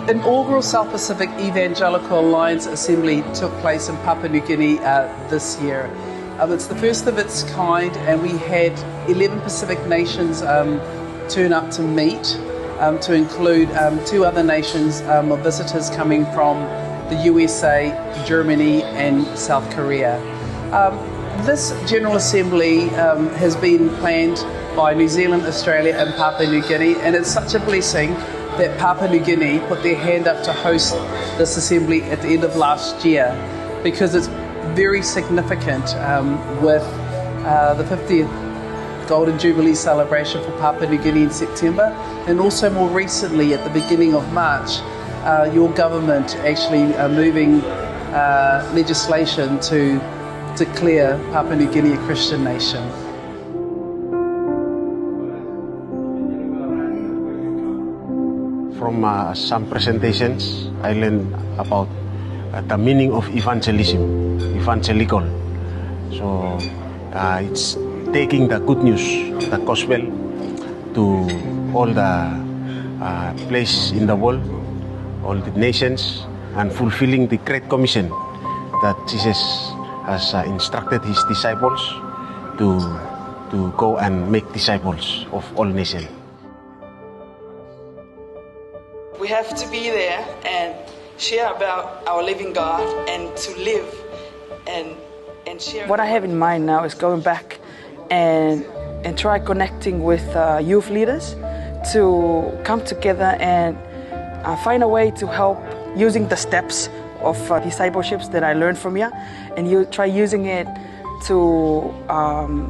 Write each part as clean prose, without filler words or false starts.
Inaugural South Pacific Evangelical Alliance Assembly took place in Papua New Guinea this year. It's the first of its kind, and we had 11 Pacific nations turn up to meet, to include 2 other nations of visitors coming from the USA, Germany and South Korea. This General Assembly has been planned by New Zealand, Australia and Papua New Guinea, and it's such a blessing that Papua New Guinea put their hand up to host this assembly at the end of last year, because it's very significant with the 50th Golden Jubilee celebration for Papua New Guinea in September, and also more recently at the beginning of March, your government actually moving legislation to declare Papua New Guinea a Christian nation. From some presentations, I learned about the meaning of evangelism, evangelical. So it's taking the good news, the gospel, to all the places in the world, all the nations, and fulfilling the Great Commission that Jesus has instructed his disciples to go and make disciples of all nations. We have to be there and share about our living God, and to live and share. What I have in mind now is going back and try connecting with youth leaders to come together and find a way to help using the steps of discipleships that I learned from you, and you try using it to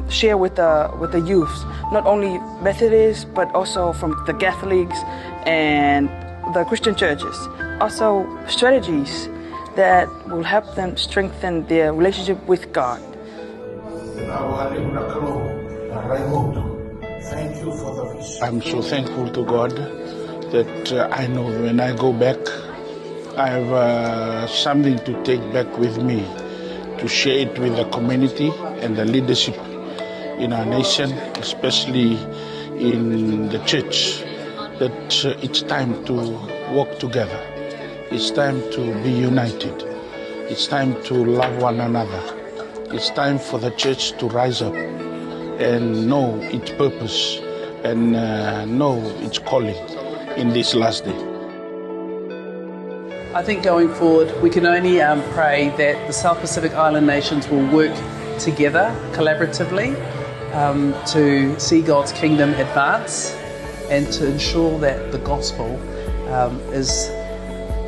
share with the youths, not only Methodists but also from the Catholics and the Christian churches. Also strategies that will help them strengthen their relationship with God. Thank you for the vision. I'm so thankful to God that I know when I go back, I have something to take back with me, to share it with the community and the leadership in our nation, especially in the church, that it's time to work together. It's time to be united. It's time to love one another. It's time for the church to rise up and know its purpose and know its calling in this last day. I think going forward, we can only pray that the South Pacific Island nations will work together collaboratively to see God's kingdom advance and to ensure that the gospel is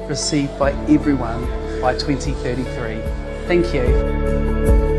received by everyone by 2033. Thank you.